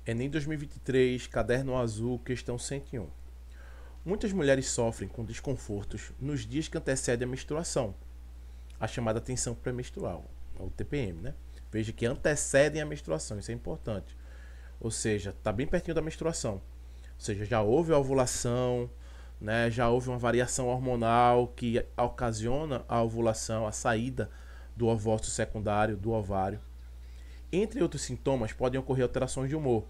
Enem 2023, Caderno Azul, questão 101. Muitas mulheres sofrem com desconfortos nos dias que antecedem a menstruação, a chamada tensão pré-menstrual, ou TPM, né? Veja que antecedem a menstruação, isso é importante. Ou seja, está bem pertinho da menstruação. Ou seja, já houve a ovulação, né? Já houve uma variação hormonal que ocasiona a ovulação, a saída do ovócito secundário, do ovário. Entre outros sintomas, podem ocorrer alterações de humor.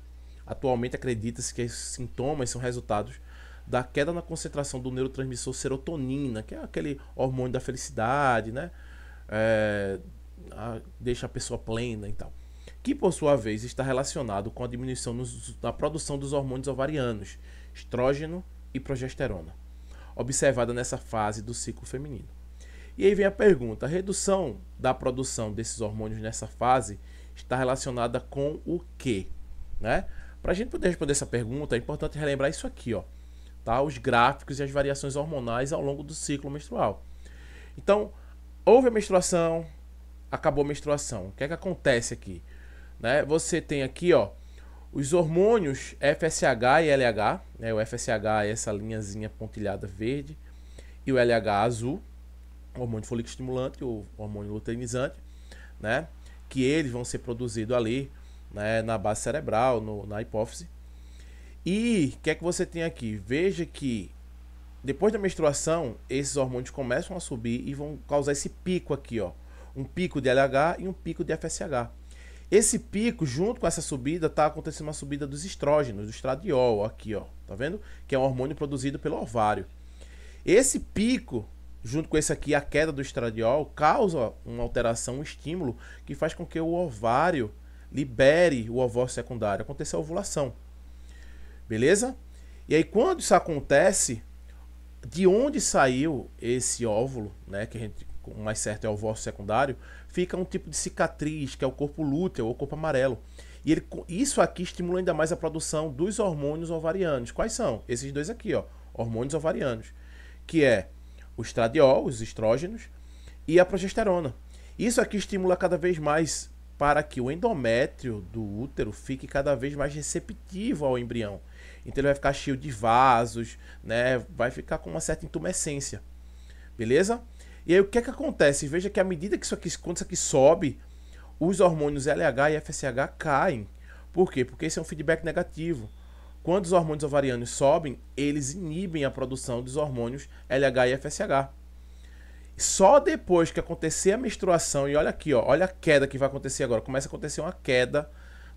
Atualmente acredita-se que esses sintomas são resultados da queda na concentração do neurotransmissor serotonina, que é aquele hormônio da felicidade, né? Deixa a pessoa plena e tal. Que, por sua vez, está relacionado com a diminuição na produção dos hormônios ovarianos, estrógeno e progesterona, observada nessa fase do ciclo feminino. E aí vem a pergunta: a redução da produção desses hormônios nessa fase está relacionada com o quê? Né? Para a gente poder responder essa pergunta, é importante relembrar isso aqui, ó, tá? Os gráficos e as variações hormonais ao longo do ciclo menstrual. Então, houve a menstruação, acabou a menstruação. O que é que acontece aqui? Né? Você tem aqui, ó, os hormônios FSH e LH, né? O FSH é essa linhazinha pontilhada verde e o LH azul, o hormônio folículo estimulante, o hormônio luteinizante, né? Que eles vão ser produzidos ali, né, na base cerebral, na hipófise. E o que é que você tem aqui? Veja que depois da menstruação, esses hormônios começam a subir e vão causar esse pico aqui, ó. Um pico de LH e um pico de FSH. Esse pico, junto com essa subida, está acontecendo uma subida dos estrógenos, do estradiol, aqui, ó. Tá vendo? Que é um hormônio produzido pelo ovário. Esse pico, junto com esse aqui, a queda do estradiol, causa uma alteração, um estímulo, que faz com que o ovário libere o ovócito secundário, aconteça a ovulação. Beleza? E aí, quando isso acontece, de onde saiu esse óvulo, né, que a gente, o mais certo é o ovócito secundário, fica um tipo de cicatriz, que é o corpo lúteo, ou corpo amarelo. E isso aqui estimula ainda mais a produção dos hormônios ovarianos. Quais são? Esses dois aqui, ó, hormônios ovarianos, que é o estradiol, os estrógenos, e a progesterona. Isso aqui estimula cada vez mais para que o endométrio do útero fique cada vez mais receptivo ao embrião. Então ele vai ficar cheio de vasos, né? Vai ficar com uma certa intumescência. Beleza? E aí o que é que acontece? Veja que à medida que quando isso aqui sobe, os hormônios LH e FSH caem. Por quê? Porque esse é um feedback negativo. Quando os hormônios ovarianos sobem, eles inibem a produção dos hormônios LH e FSH. Só depois que acontecer a menstruação, e olha aqui, ó, olha a queda que vai acontecer agora, começa a acontecer uma queda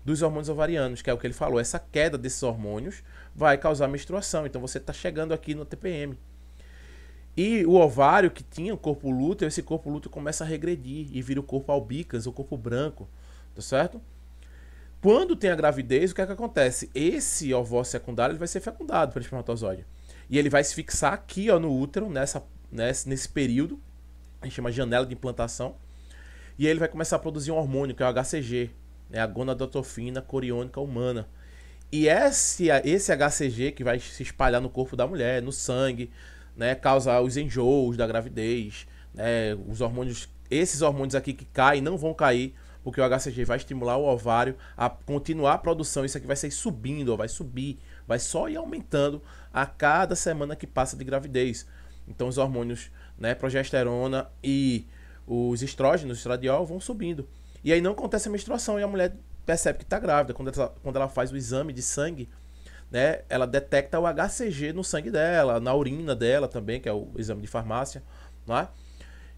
dos hormônios ovarianos, que é o que ele falou. Essa queda desses hormônios vai causar menstruação, então você está chegando aqui no TPM. E o ovário que tinha o corpo lúteo, esse corpo lúteo começa a regredir e vira o corpo albicans, o corpo branco, tá certo? Quando tem a gravidez, o que é que acontece? Esse ovócito secundário ele vai ser fecundado pelo espermatozoide. E ele vai se fixar aqui, ó, no útero, nesse período, a gente chama janela de implantação, e aí ele vai começar a produzir um hormônio, que é o HCG, né, a gonadotropina coriônica humana. E esse HCG que vai se espalhar no corpo da mulher, no sangue, né, causa os enjoos da gravidez, né, esses hormônios aqui que caem não vão cair, porque o HCG vai estimular o ovário a continuar a produção. Isso aqui vai ser subindo, vai subir, vai só ir aumentando a cada semana que passa de gravidez. Então os hormônios, né, progesterona e os estrógenos, o estradiol, vão subindo. E aí não acontece a menstruação e a mulher percebe que está grávida. Quando ela faz o exame de sangue, né, ela detecta o HCG no sangue dela, na urina dela também, que é o exame de farmácia. Não é?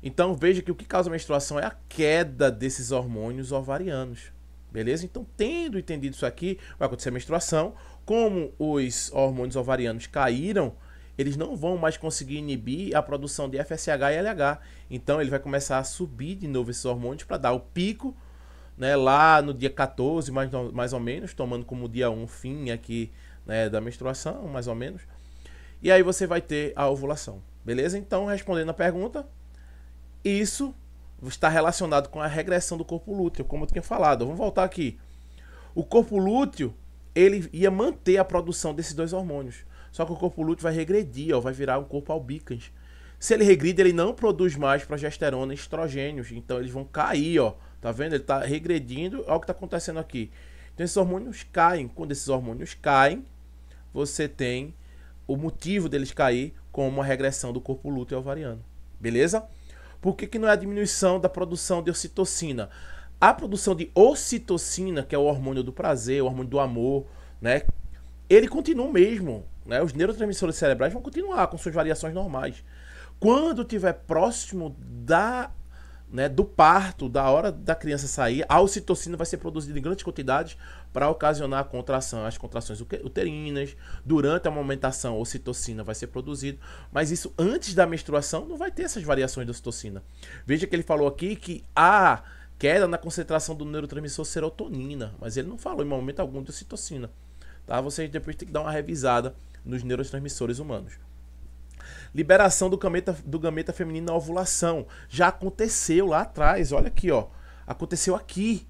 Então veja que o que causa a menstruação é a queda desses hormônios ovarianos. Beleza? Então, tendo entendido isso aqui, vai acontecer a menstruação. Como os hormônios ovarianos caíram, eles não vão mais conseguir inibir a produção de FSH e LH. Então ele vai começar a subir de novo esses hormônios para dar o pico, né, lá no dia 14, mais ou menos, tomando como dia 1 fim aqui, né, da menstruação, mais ou menos. E aí você vai ter a ovulação. Beleza? Então, respondendo a pergunta, isso está relacionado com a regressão do corpo lúteo, como eu tinha falado. Vamos voltar aqui. O corpo lúteo, ele ia manter a produção desses dois hormônios. Só que o corpo lúteo vai regredir, ó, vai virar um corpo albicans. Se ele regride, ele não produz mais progesterona e estrogênios. Então eles vão cair, ó. Tá vendo? Ele está regredindo. Olha o que está acontecendo aqui. Então esses hormônios caem. Quando esses hormônios caem, você tem o motivo deles cair como a regressão do corpo lúteo ovariano. Beleza? Por que não é a diminuição da produção de ocitocina? A produção de ocitocina, que é o hormônio do prazer, o hormônio do amor, né? Ele continua o mesmo, né? Os neurotransmissores cerebrais vão continuar com suas variações normais. Quando estiver próximo do parto, da hora da criança sair, a ocitocina vai ser produzida em grandes quantidades para ocasionar a contração, as contrações uterinas. Durante a amamentação, a ocitocina vai ser produzida, mas isso antes da menstruação não vai ter essas variações de ocitocina. Veja que ele falou aqui que há queda na concentração do neurotransmissor serotonina, mas ele não falou em momento algum de ocitocina. Tá? Vocês depois tem que dar uma revisada nos neurotransmissores humanos. Liberação do gameta feminino na ovulação. Já aconteceu lá atrás, olha aqui, ó. Aconteceu aqui.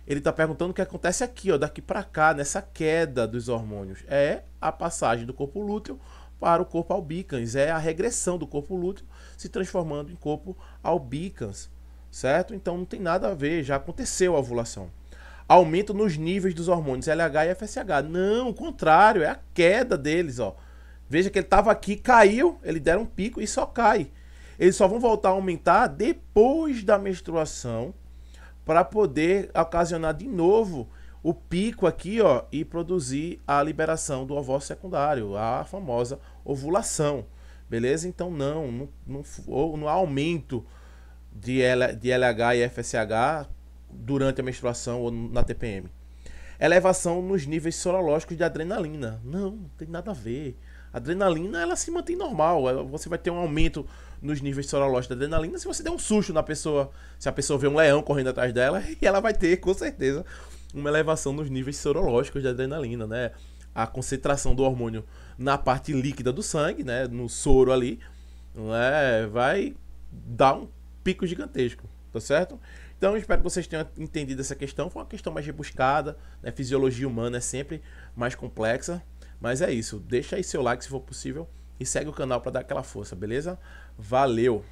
Ele está perguntando o que acontece aqui, ó, daqui para cá, nessa queda dos hormônios. É a passagem do corpo lúteo para o corpo albicans. É a regressão do corpo lúteo se transformando em corpo albicans. Certo? Então não tem nada a ver, já aconteceu a ovulação. Aumento nos níveis dos hormônios LH e FSH. Não, o contrário, é a queda deles, ó. Veja que ele estava aqui, caiu, ele deram um pico e só cai. Eles só vão voltar a aumentar depois da menstruação para poder ocasionar de novo o pico aqui, ó, e produzir a liberação do ovócito secundário, a famosa ovulação. Beleza? Então não há aumento de LH e FSH durante a menstruação ou na TPM. Elevação nos níveis sorológicos de adrenalina. Não tem nada a ver. A adrenalina, ela se mantém normal. Você vai ter um aumento nos níveis sorológicos da adrenalina se você der um susto na pessoa. Se a pessoa vê um leão correndo atrás dela, e ela vai ter, com certeza, uma elevação nos níveis sorológicos de adrenalina, né? A concentração do hormônio na parte líquida do sangue, né? No soro ali, né? Vai dar um pico gigantesco, tá certo? Então, espero que vocês tenham entendido essa questão. Foi uma questão mais rebuscada, né? Fisiologia humana é sempre mais complexa. Mas é isso. Deixa aí seu like se for possível e segue o canal para dar aquela força, beleza? Valeu!